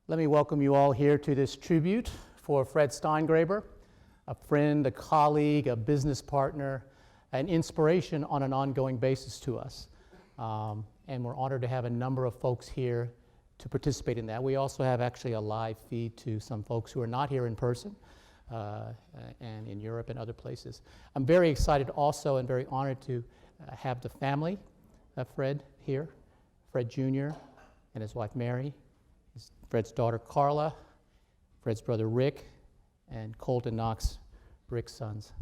Let me welcome you all here to this tribute for Fred Steingraber, a friend, a colleague, a business partner, an inspiration on an ongoing basis to us. And we're honored to have a number of folks here to participate in that. We also have actually a live feed to some folks who are not here in person and in Europe and other places. I'm very excited also and very honored to have the family of Fred here, Fred Jr. and his wife Mary, Fred's daughter Carla, Fred's brother Rick, and Colton Knox, Rick's sons.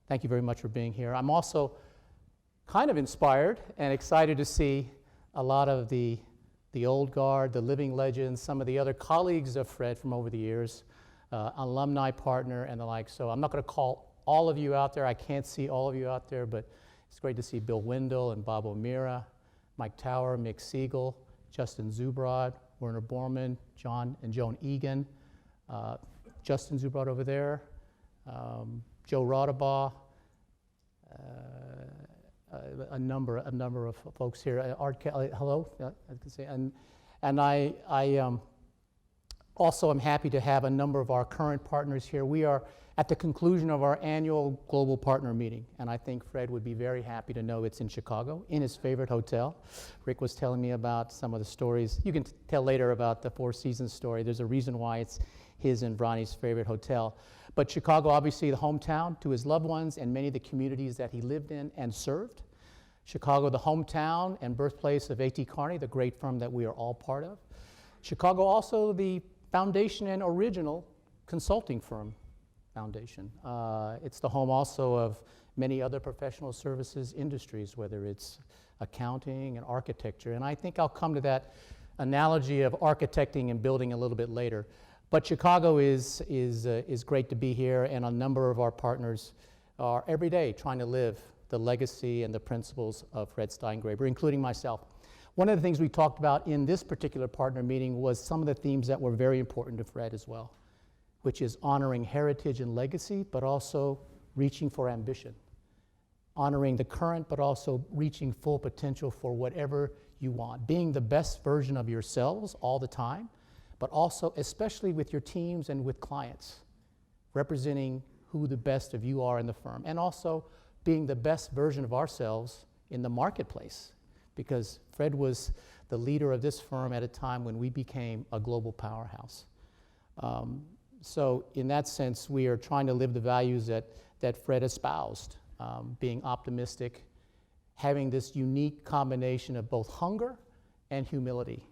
Thank you very much for being here. I'm also kind of inspired and excited to see a lot of the old guard, the living legends, some of the other colleagues of Fred from over the years, alumni partner and the like. So I'm not going to call all of you out there. I can't see all of you out there, but it's great to see Bill Wendell and Bob O'Meara, Mike Tower, Mick Siegel, Justin Zubrod, Werner Borman, John and Joan Egan, Justin Zubrod over there, Joe Rodabaugh, a number of folks here. Art Kelly, hello, I can say, and I also am happy to have a number of our current partners here. We are at the conclusion of our annual global partner meeting, and I think Fred would be very happy to know it's in Chicago, in his favorite hotel. Rick was telling me about some of the stories. You can tell later about the Four Seasons story. There's a reason why it's his and Ronnie's favorite hotel. But Chicago, obviously the hometown to his loved ones and many of the communities that he lived in and served. Chicago, the hometown and birthplace of A.T. Kearney, the great firm that we are all part of. Chicago, also the foundation and original consulting firm foundation. It's the home also of many other professional services industries, whether it's accounting and architecture. And I think I'll come to that analogy of architecting and building a little bit later. But Chicago is great to be here, and a number of our partners are every day trying to live the legacy and the principles of Fred Steingraber, including myself. One of the things we talked about in this particular partner meeting was some of the themes that were very important to Fred as well, which is honoring heritage and legacy, but also reaching for ambition. Honoring the current, but also reaching full potential for whatever you want. Being the best version of yourselves all the time, but also especially with your teams and with clients, representing who the best of you are in the firm, and also being the best version of ourselves in the marketplace, because Fred was the leader of this firm at a time when we became a global powerhouse. So in that sense, we are trying to live the values that Fred espoused, being optimistic, having this unique combination of both hunger and humility,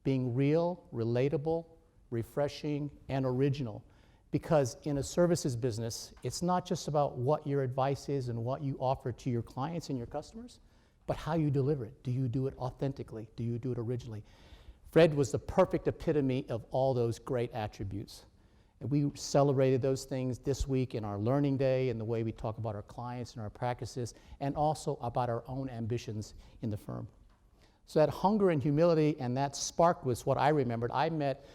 being real, relatable, refreshing, and original. Because in a services business, it's not just about what your advice is and what you offer to your clients and your customers, but how you deliver it. Do you do it authentically? Do you do it originally? Fred was the perfect epitome of all those great attributes. And we celebrated those things this week in our learning day and the way we talk about our clients and our practices, and also about our own ambitions in the firm. So that hunger and humility and that spark was what I remembered. I met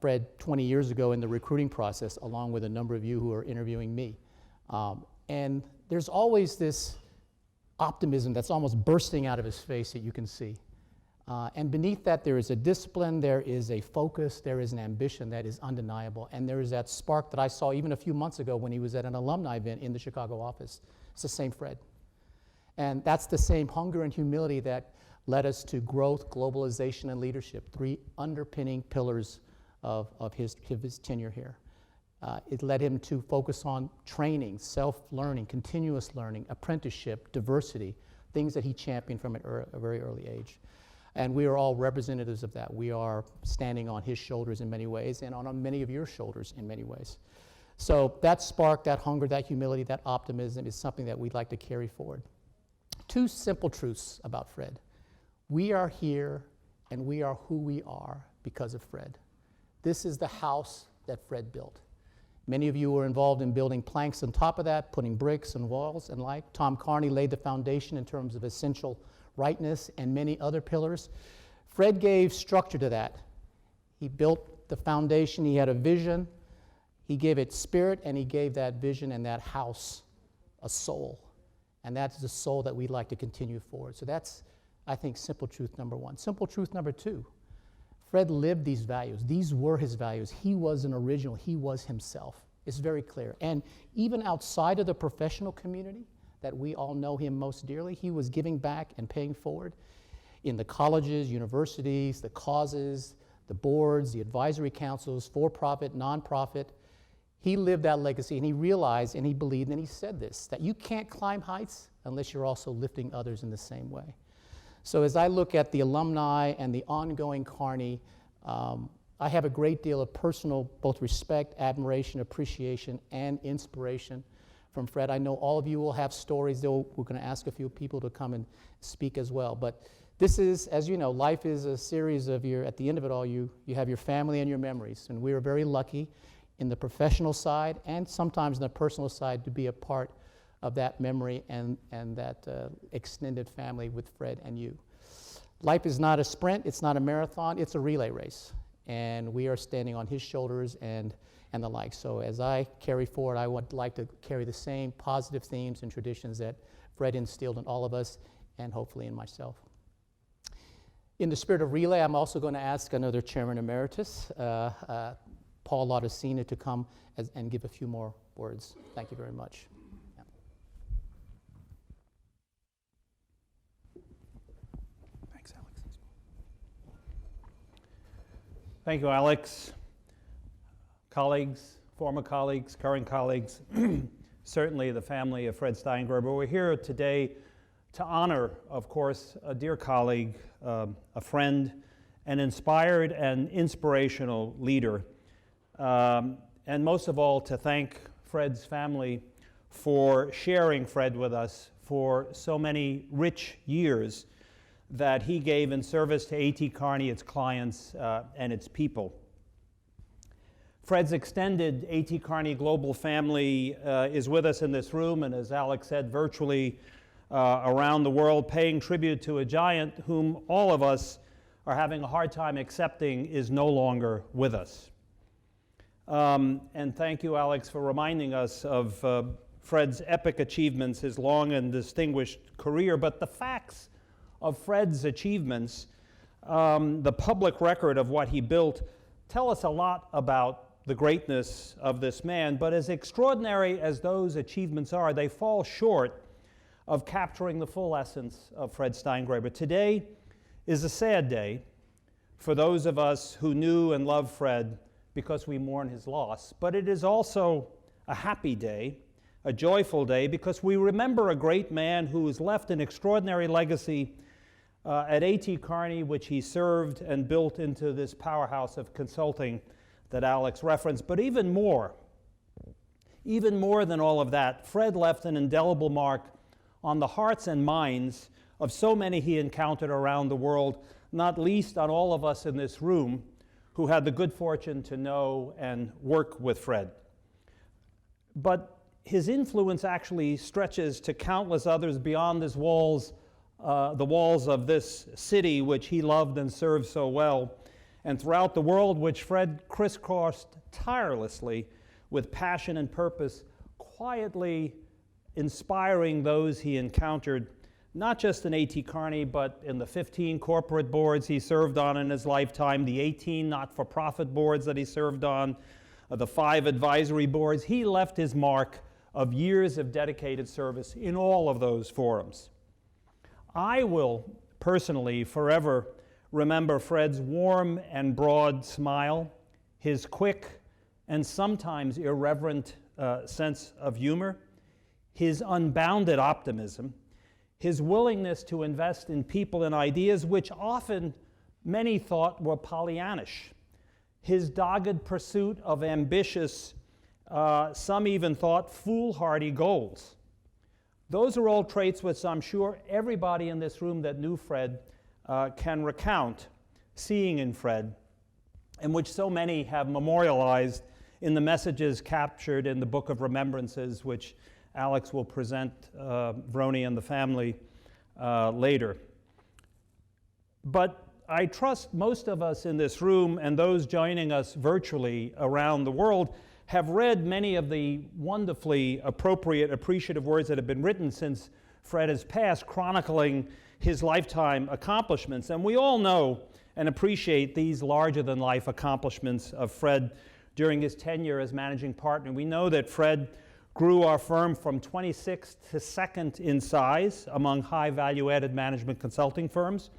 Fred 20 years ago in the recruiting process, along with a number of you who are interviewing me. And there's always this optimism that's almost bursting out of his face that you can see. And beneath that, there is a discipline, there is a focus, there is an ambition that is undeniable. And there is that spark that I saw even a few months ago when he was at an alumni event in the Chicago office. It's the same Fred. And that's the same hunger and humility that led us to growth, globalization, and leadership, three underpinning pillars of his tenure here. It led him to focus on training, self-learning, continuous learning, apprenticeship, diversity, things that he championed from a very early age. And we are all representatives of that. We are standing on his shoulders in many ways and on many of your shoulders in many ways. So that spark, that hunger, that humility, that optimism is something that we'd like to carry forward. Two simple truths about Fred. We are here and we are who we are because of Fred. This is the house that Fred built. Many of you were involved in building planks on top of that, putting bricks and walls and like. Tom Kearney laid the foundation in terms of essential rightness and many other pillars. Fred gave structure to that. He built the foundation, he had a vision, he gave it spirit, and he gave that vision and that house a soul. And that's the soul that we'd like to continue forward. So that's, I think, simple truth number one. Simple truth number two, Fred lived these values. These were his values. He was an original. He was himself. It's very clear. And even outside of the professional community that we all know him most dearly, he was giving back and paying forward in the colleges, universities, the causes, the boards, the advisory councils, for-profit, non-profit. He lived that legacy, and he realized, and he believed, and he said this, that you can't climb heights unless you're also lifting others in the same way. So as I look at the alumni and the ongoing Kearney, I have a great deal of personal both respect, admiration, appreciation, and inspiration from Fred. I know all of you will have stories, though we're going to ask a few people to come and speak as well. But this is, as you know, life is a series of at the end of it all, you have your family and your memories. And we are very lucky in the professional side and sometimes in the personal side to be a part of that memory and that extended family with Fred and you. Life is not a sprint, it's not a marathon, it's a relay race. And we are standing on his shoulders and the like. So as I carry forward, I would like to carry the same positive themes and traditions that Fred instilled in all of us and hopefully in myself. In the spirit of relay, I'm also going to ask another Chairman Emeritus, Paul Laudicina, to come and give a few more words. Thank you very much. Yeah. Thanks, Alex. Thank you, Alex. Colleagues, former colleagues, current colleagues, certainly the family of Fred Steingraber. We're here today to honor, of course, a dear colleague, a friend, an inspired and inspirational leader, and most of all to thank Fred's family for sharing Fred with us for so many rich years that he gave in service to A.T. Kearney, its clients, and its people. Fred's extended A.T. Kearney global family is with us in this room, and as Alex said, virtually around the world, paying tribute to a giant whom all of us are having a hard time accepting is no longer with us. And thank you, Alex, for reminding us of Fred's epic achievements, his long and distinguished career. But the facts of Fred's achievements, the public record of what he built, tell us a lot about the greatness of this man. But as extraordinary as those achievements are, they fall short of capturing the full essence of Fred Steingraber. Today is a sad day for those of us who knew and loved Fred because we mourn his loss, but it is also a happy day, a joyful day, because we remember a great man who has left an extraordinary legacy at A.T. Kearney, which he served and built into this powerhouse of consulting that Alex referenced. But even more than all of that, Fred left an indelible mark on the hearts and minds of so many he encountered around the world, not least on all of us in this room who had the good fortune to know and work with Fred. But his influence actually stretches to countless others beyond the walls of this city, which he loved and served so well, and throughout the world, which Fred crisscrossed tirelessly with passion and purpose, quietly inspiring those he encountered, not just in A.T. Kearney, but in the 15 corporate boards he served on in his lifetime, the 18 not-for-profit boards that he served on, the 5 advisory boards. He left his mark of years of dedicated service in all of those forums. I will personally forever remember Fred's warm and broad smile, his quick and sometimes irreverent sense of humor, his unbounded optimism, his willingness to invest in people and ideas which often many thought were Pollyannish, his dogged pursuit of ambitious, some even thought foolhardy goals. Those are all traits which I'm sure everybody in this room that knew Fred can recount seeing in Fred, and which so many have memorialized in the messages captured in the Book of Remembrances, which Alex will present Vroni and the family later. But I trust most of us in this room and those joining us virtually around the world have read many of the wonderfully appropriate, appreciative words that have been written since Fred has passed, chronicling his lifetime accomplishments. And we all know and appreciate these larger-than-life accomplishments of Fred during his tenure as managing partner. We know that Fred grew our firm from 26th to 2nd in size among high value-added management consulting firms,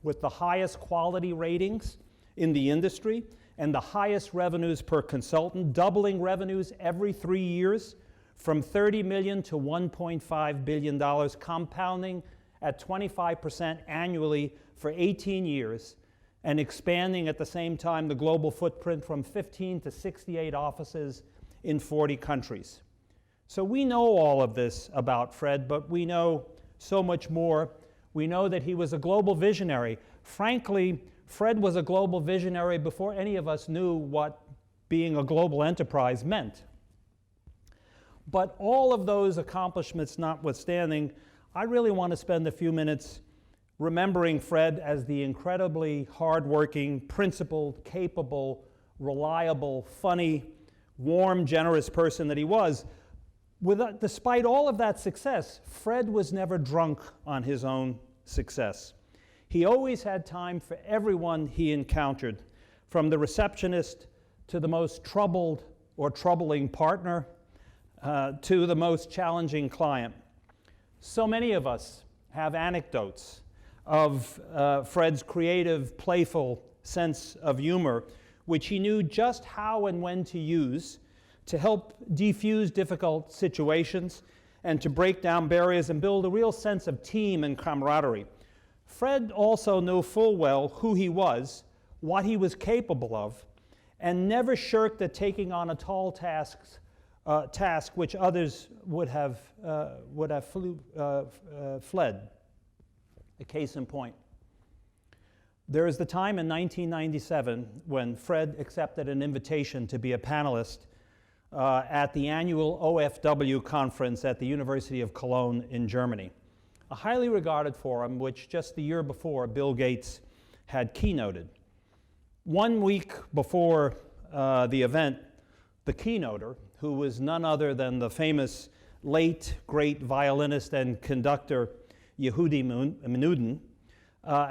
with the highest quality ratings in the industry and the highest revenues per consultant, doubling revenues every 3 years from $30 million to $1.5 billion, compounding at 25% annually for 18 years, and expanding at the same time the global footprint from 15 to 68 offices in 40 countries. So we know all of this about Fred, but we know so much more. We know that he was a global visionary. Frankly, Fred was a global visionary before any of us knew what being a global enterprise meant. But all of those accomplishments notwithstanding, I really want to spend a few minutes remembering Fred as the incredibly hardworking, principled, capable, reliable, funny, warm, generous person that he was. Despite all of that success, Fred was never drunk on his own success. He always had time for everyone he encountered, from the receptionist to the most troubled or troubling partner to the most challenging client. So many of us have anecdotes of Fred's creative, playful sense of humor, which he knew just how and when to use to help defuse difficult situations and to break down barriers and build a real sense of team and camaraderie. Fred also knew full well who he was, what he was capable of, and never shirked at taking on a tall task which others would have fled. A case in point. There is the time in 1997 when Fred accepted an invitation to be a panelist at the annual OFW conference at the University of Cologne in Germany, a highly regarded forum which just the year before Bill Gates had keynoted. 1 week before the event, the keynoter, who was none other than the famous late great violinist and conductor Yehudi Menuhin,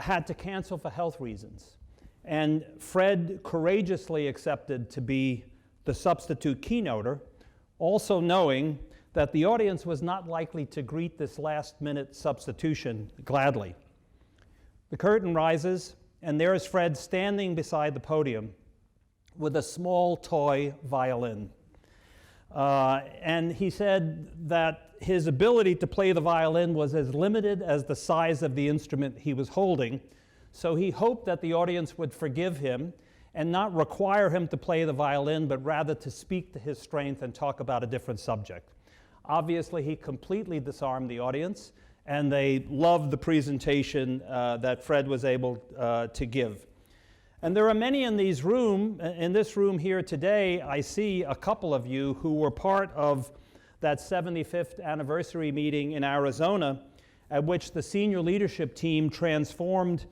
had to cancel for health reasons. And Fred courageously accepted to be the substitute keynoter, also knowing that the audience was not likely to greet this last-minute substitution gladly. The curtain rises, and there's Fred standing beside the podium with a small toy violin. And he said that his ability to play the violin was as limited as the size of the instrument he was holding, so he hoped that the audience would forgive him and not require him to play the violin, but rather to speak to his strength and talk about a different subject. Obviously, he completely disarmed the audience, and they loved the presentation that Fred was able to give. And there are many in this room here today. I see a couple of you who were part of that 75th anniversary meeting in Arizona, at which the senior leadership team transformed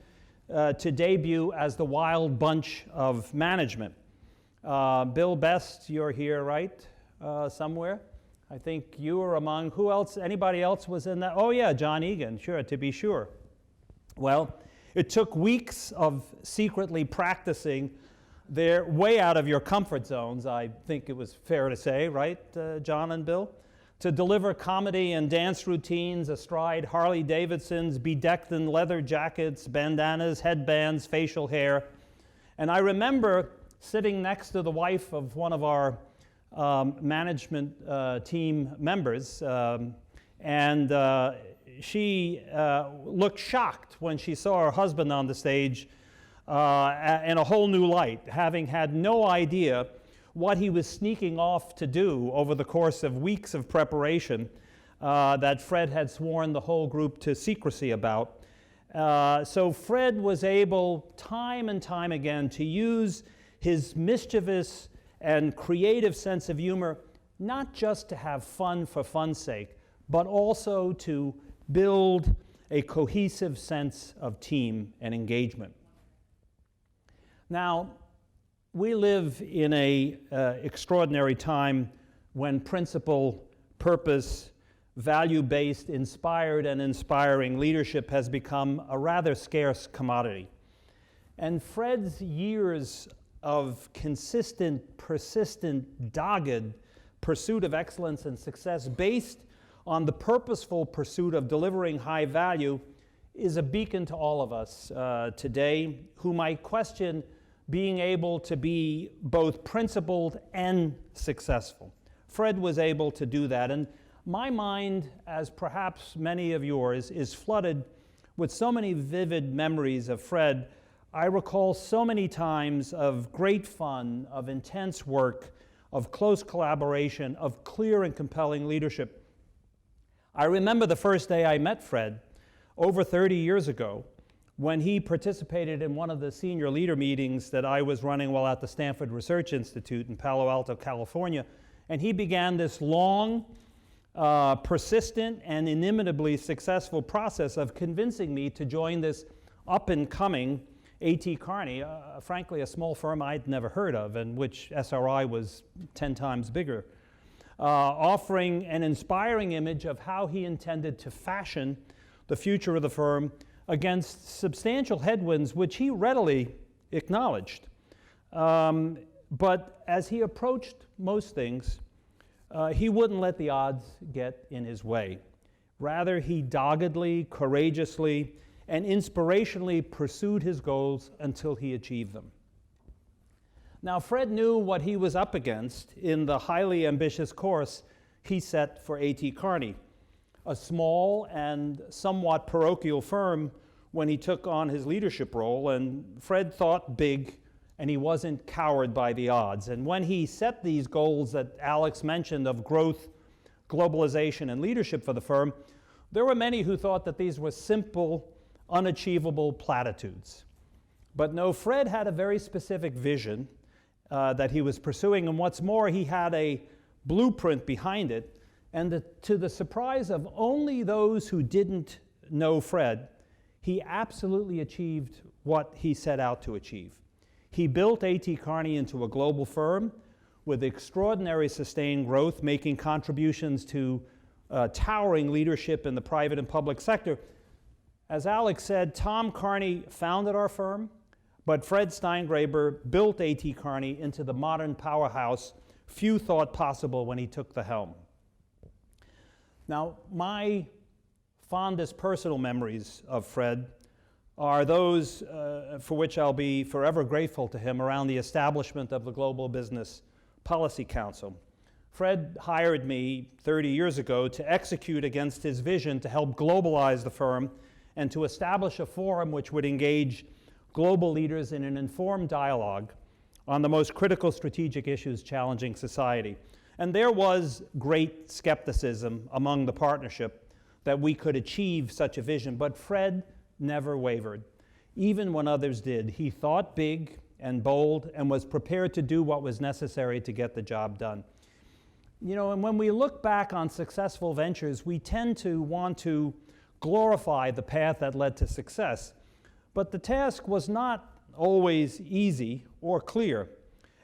to debut as the Wild Bunch of Management. Bill Best, you're here, right? Somewhere? I think you were among, who else? Anybody else was in that? Oh yeah, John Egan, sure, to be sure. Well, it took weeks of secretly practicing. They're way out of your comfort zones, I think it was fair to say, right, John and Bill? To deliver comedy and dance routines astride Harley Davidsons, bedecked in leather jackets, bandanas, headbands, facial hair. And I remember sitting next to the wife of one of our management team members, and she looked shocked when she saw her husband on the stage in a whole new light, having had no idea what he was sneaking off to do over the course of weeks of preparation that Fred had sworn the whole group to secrecy about. So Fred was able, time and time again, to use his mischievous and creative sense of humor, not just to have fun for fun's sake, but also to build a cohesive sense of team and engagement. Now, we live in an extraordinary time when principle, purpose, value-based, inspired and inspiring leadership has become a rather scarce commodity. And Fred's years of consistent, persistent, dogged pursuit of excellence and success based on the purposeful pursuit of delivering high value is a beacon to all of us today who might question being able to be both principled and successful. Fred was able to do that, and my mind, as perhaps many of yours, is flooded with so many vivid memories of Fred. I recall so many times of great fun, of intense work, of close collaboration, of clear and compelling leadership. I remember the first day I met Fred, over 30 years ago, when he participated in one of the senior leader meetings that I was running while at the Stanford Research Institute in Palo Alto, California. And he began this long, persistent, and inimitably successful process of convincing me to join this up-and-coming A.T. Kearney, frankly, a small firm I'd never heard of, and which SRI was 10 times bigger, offering an inspiring image of how he intended to fashion the future of the firm against substantial headwinds, which he readily acknowledged. But as he approached most things, he wouldn't let the odds get in his way. Rather, he doggedly, courageously, and inspirationally pursued his goals until he achieved them. Now, Fred knew what he was up against in the highly ambitious course he set for A.T. Kearney, a small and somewhat parochial firm when he took on his leadership role, and Fred thought big, and he wasn't cowed by the odds. And when he set these goals that Alex mentioned of growth, globalization, and leadership for the firm, there were many who thought that these were simple, unachievable platitudes. But no, Fred had a very specific vision that he was pursuing, and what's more, he had a blueprint behind it, and to the surprise of only those who didn't know Fred, he absolutely achieved what he set out to achieve. He built A.T. Kearney into a global firm with extraordinary sustained growth, making contributions to towering leadership in the private and public sector. As Alex said, Tom Kearney founded our firm, but Fred Steingraber built A.T. Kearney into the modern powerhouse few thought possible when he took the helm. Now, my fondest personal memories of Fred are those for which I'll be forever grateful to him around the establishment of the Global Business Policy Council. Fred hired me 30 years ago to execute against his vision to help globalize the firm and to establish a forum which would engage global leaders in an informed dialogue on the most critical strategic issues challenging society. And there was great skepticism among the partnership that we could achieve such a vision, but Fred never wavered. Even when others did, he thought big and bold and was prepared to do what was necessary to get the job done. You know, and when we look back on successful ventures, we tend to want to glorify the path that led to success. But the task was not always easy or clear.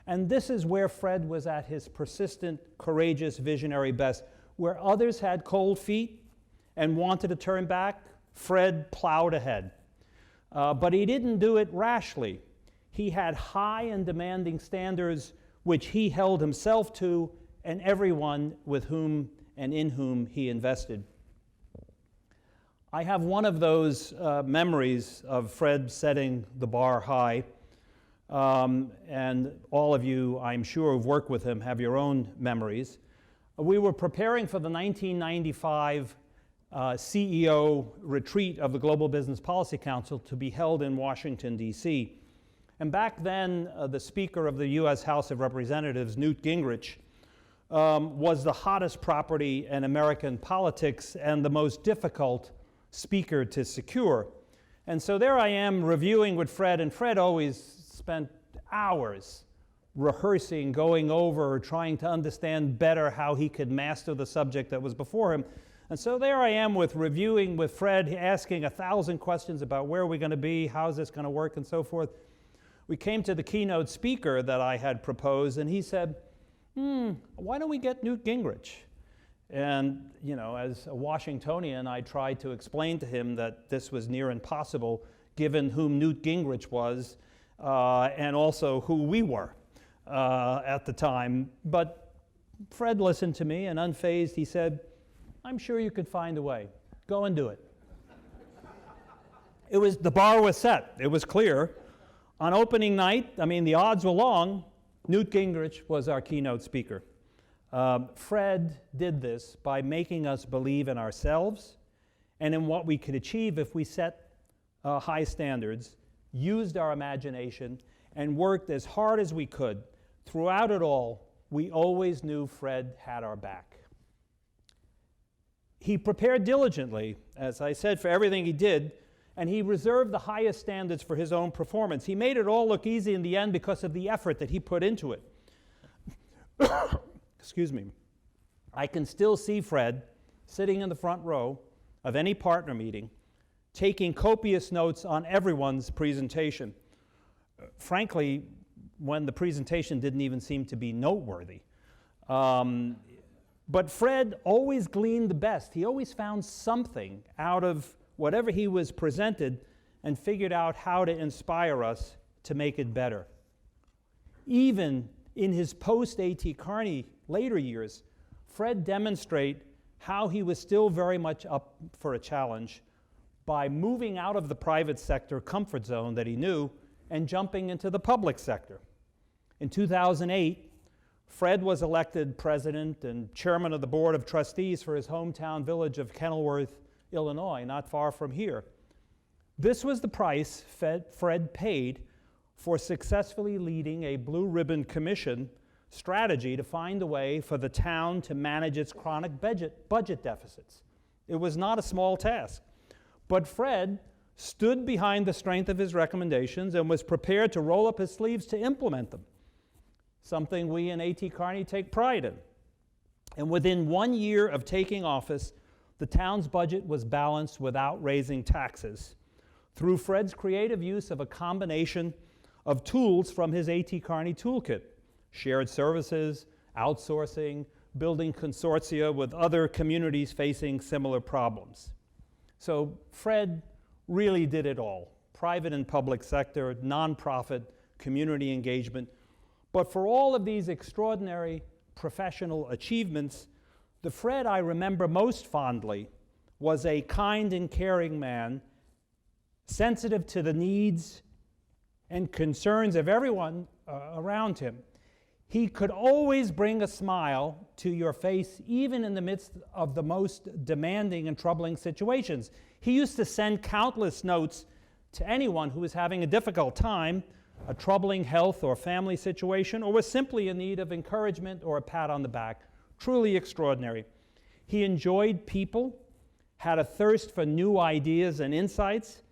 And this is where Fred was at his persistent, courageous, visionary best. Where others had cold feet and wanted to turn back, Fred plowed ahead. But he didn't do it rashly. He had high and demanding standards which he held himself to and everyone with whom and in whom he invested. I have one of those memories of Fred setting the bar high, and all of you, I'm sure, who've worked with him have your own memories. We were preparing for the 1995 CEO retreat of the Global Business Policy Council to be held in Washington, D.C. And back then, the Speaker of the U.S. House of Representatives, Newt Gingrich, was the hottest property in American politics and the most difficult speaker to secure. And so there I am reviewing with Fred, and Fred always spent hours rehearsing, going over, trying to understand better how he could master the subject that was before him. And so there I am reviewing with Fred, asking 1,000 questions about where are we going to be, how's this going to work, and so forth. We came to the keynote speaker that I had proposed, and he said, why don't we get Newt Gingrich? And, you know, as a Washingtonian, I tried to explain to him that this was near impossible, given whom Newt Gingrich was and also who we were at the time. But Fred listened to me, and unfazed, he said, "I'm sure you could find a way. Go and do it." The bar was set. It was clear. On opening night, the odds were long. Newt Gingrich was our keynote speaker. Fred did this by making us believe in ourselves and in what we could achieve if we set high standards, used our imagination, and worked as hard as we could. Throughout it all, we always knew Fred had our back. He prepared diligently, as I said, for everything he did, and he reserved the highest standards for his own performance. He made it all look easy in the end because of the effort that he put into it. Excuse me. I can still see Fred sitting in the front row of any partner meeting, taking copious notes on everyone's presentation. Frankly, when the presentation didn't even seem to be noteworthy. But Fred always gleaned the best. He always found something out of whatever he was presented and figured out how to inspire us to make it better. Even in his post-A.T. Kearney later years, Fred demonstrated how he was still very much up for a challenge by moving out of the private sector comfort zone that he knew and jumping into the public sector. In 2008, Fred was elected president and chairman of the board of trustees for his hometown village of Kenilworth, Illinois, not far from here. This was the price Fred paid for successfully leading a Blue Ribbon Commission strategy to find a way for the town to manage its chronic budget deficits. It was not a small task. But Fred stood behind the strength of his recommendations and was prepared to roll up his sleeves to implement them, something we in A.T. Kearney take pride in. And within 1 year of taking office, the town's budget was balanced without raising taxes through Fred's creative use of a combination of tools from his A.T. Kearney toolkit: shared services, outsourcing, building consortia with other communities facing similar problems. So Fred really did it all: private and public sector, nonprofit, community engagement. But for all of these extraordinary professional achievements, the Fred I remember most fondly was a kind and caring man, sensitive to the needs and concerns of everyone around him. He could always bring a smile to your face, even in the midst of the most demanding and troubling situations. He used to send countless notes to anyone who was having a difficult time, a troubling health or family situation, or was simply in need of encouragement or a pat on the back. Truly extraordinary. He enjoyed people, had a thirst for new ideas and insights,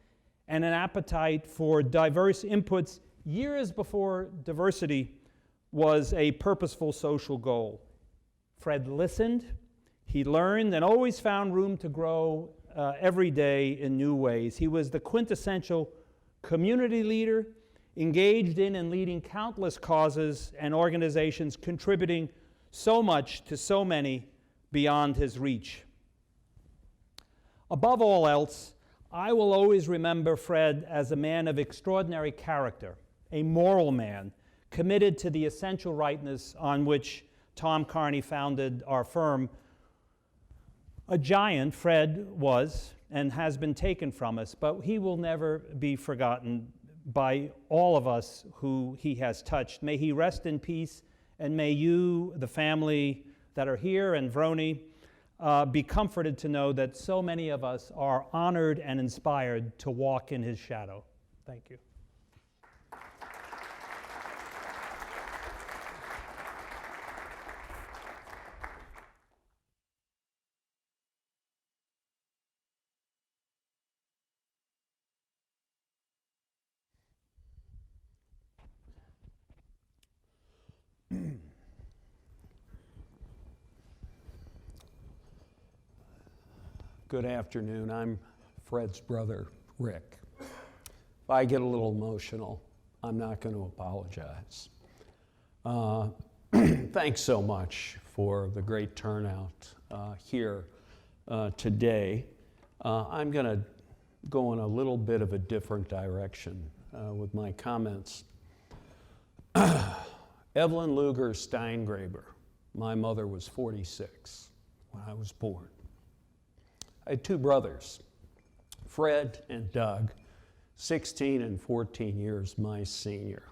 and an appetite for diverse inputs years before diversity was a purposeful social goal. Fred listened, he learned, and always found room to grow every day in new ways. He was the quintessential community leader, engaged in and leading countless causes and organizations, contributing so much to so many beyond his reach. Above all else, I will always remember Fred as a man of extraordinary character, a moral man, committed to the essential rightness on which Tom Kearney founded our firm. A giant, Fred was and has been taken from us, but he will never be forgotten by all of us who he has touched. May he rest in peace, and may you, the family that are here, and Vroni, be comforted to know that so many of us are honored and inspired to walk in his shadow. Thank you. Good afternoon. I'm Fred's brother, Rick. If I get a little emotional, I'm not going to apologize. Thanks so much for the great turnout here today. I'm going to go in a little bit of a different direction with my comments. Evelyn Luger Steingraber. My mother was 46 when I was born. I had two brothers, Fred and Doug, 16 and 14 years my senior.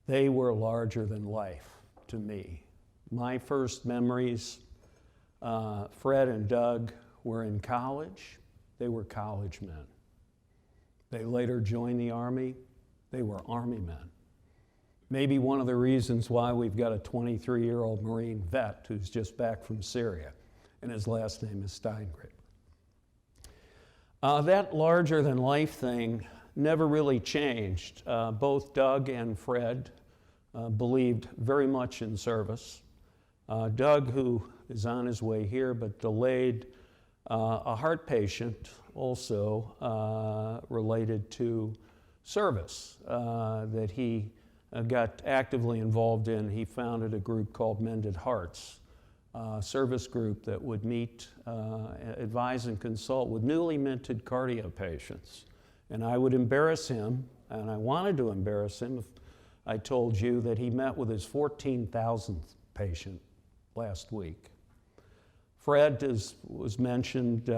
They were larger than life to me. My first memories, Fred and Doug were in college. They were college men. They later joined the Army. They were Army men. Maybe one of the reasons why we've got a 23-year-old Marine vet who's just back from Syria, and his last name is Steingraber. That larger-than-life thing never really changed. Both Doug and Fred believed very much in service. Doug, who is on his way here, but delayed a heart patient also related to service that he got actively involved in. He founded a group called Mended Hearts, a service group that would meet, advise, and consult with newly minted cardio patients. And I would embarrass him, and I wanted to embarrass him if I told you that he met with his 14,000th patient last week. Fred, as was mentioned,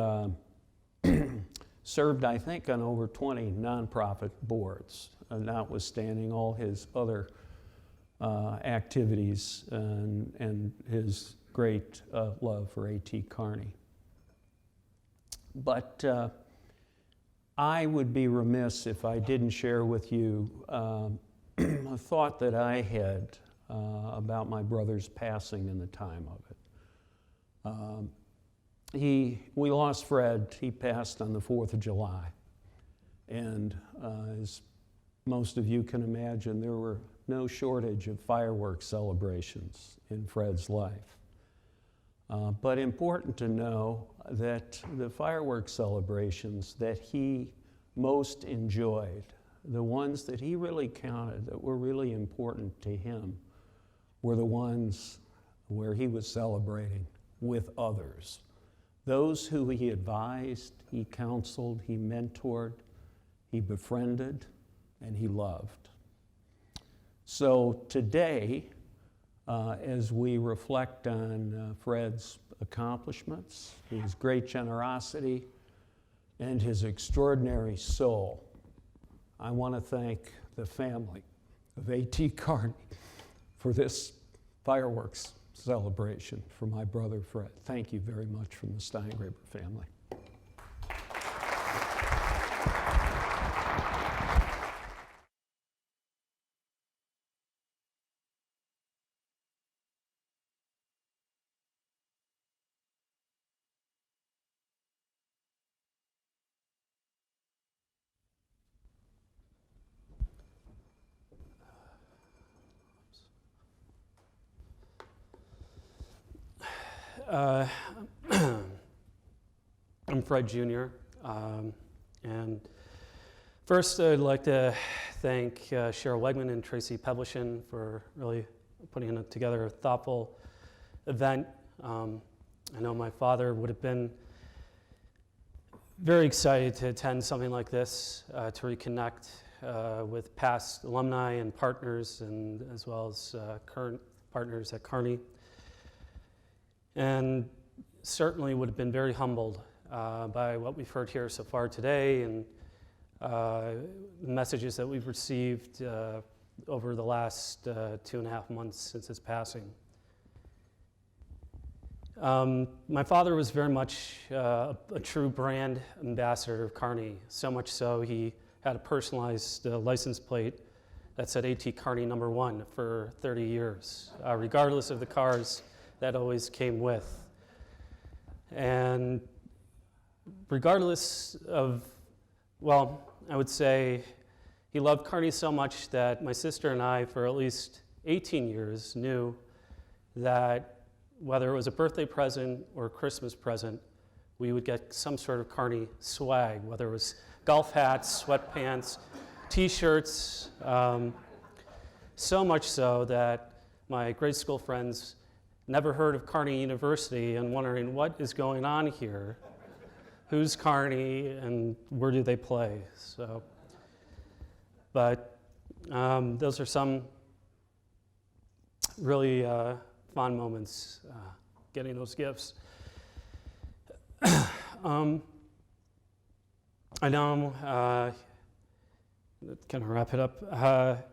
served, I think, on over 20 nonprofit boards, notwithstanding all his other activities and his great love for A.T. Kearney. But I would be remiss if I didn't share with you a thought that I had about my brother's passing and the time of it. We lost Fred. He passed on the 4th of July. And as most of you can imagine, there were no shortage of fireworks celebrations in Fred's life. But important to know that the fireworks celebrations that he most enjoyed, the ones that he really counted, that were really important to him, were the ones where he was celebrating with others. Those who he advised, he counseled, he mentored, he befriended, and he loved. So today, as we reflect on Fred's accomplishments, his great generosity, and his extraordinary soul, I want to thank the family of A.T. Kearney for this fireworks celebration for my brother Fred. Thank you very much from the Steingraber family. I'm Fred Jr. And first I'd like to thank Cheryl Wegman and Tracy Pevlishin for really putting together a thoughtful event. I know my father would have been very excited to attend something like this, to reconnect with past alumni and partners, and as well as current partners at Kearney. And certainly would have been very humbled by what we've heard here so far today, and the messages that we've received over the last 2.5 months since his passing. My father was very much a true brand ambassador of Kearney, so much so he had a personalized license plate that said A.T. Kearney #1 for 30 years, regardless of the cars that always came with. And regardless of, well, I would say he loved Kearney so much that my sister and I, for at least 18 years, knew that whether it was a birthday present or a Christmas present, we would get some sort of Kearney swag, whether it was golf hats, sweatpants, t-shirts, so much so that my grade school friends never heard of Kearney University and wondering what is going on here, who's Kearney and where do they play. So But those are some really fond moments, getting those gifts. I know, kind of wrap it up.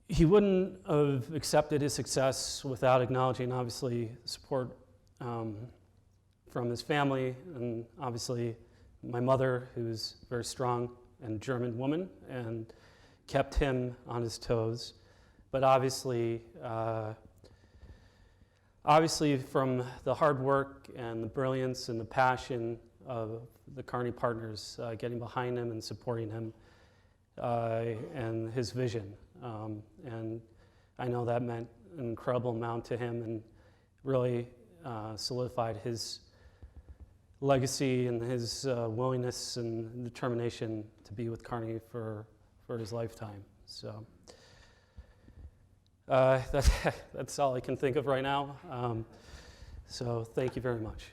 He wouldn't have accepted his success without acknowledging, obviously, support from his family, and obviously my mother, who's a very strong and German woman, and kept him on his toes. But obviously from the hard work and the brilliance and the passion of the Kearney partners getting behind him and supporting him and his vision. And I know that meant an incredible amount to him and really solidified his legacy and his willingness and determination to be with Kearney for his lifetime. So that's all I can think of right now. So thank you very much.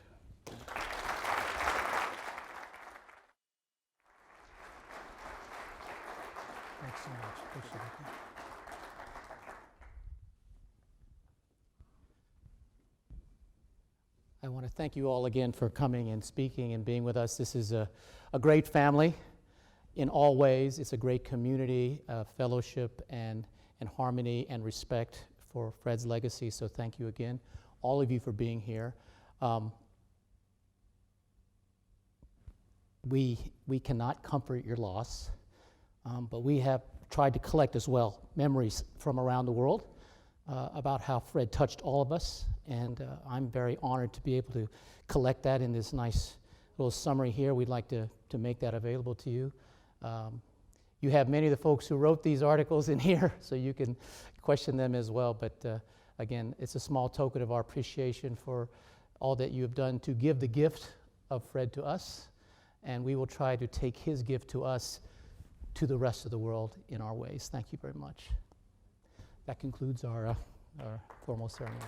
Thanks so much. Appreciate it. I want to thank you all again for coming and speaking and being with us. This is a great family in all ways. It's a great community, fellowship and harmony and respect for Fred's legacy. So thank you again, all of you, for being here. We cannot comfort your loss, but we have tried to collect as well memories from around the world about how Fred touched all of us, and I'm very honored to be able to collect that in this nice little summary here. We'd like to make that available to you. You have many of the folks who wrote these articles in here, so you can question them as well. But again, it's a small token of our appreciation for all that you have done to give the gift of Fred to us, and we will try to take his gift to us to the rest of the world in our ways. Thank you very much. That concludes our formal ceremony.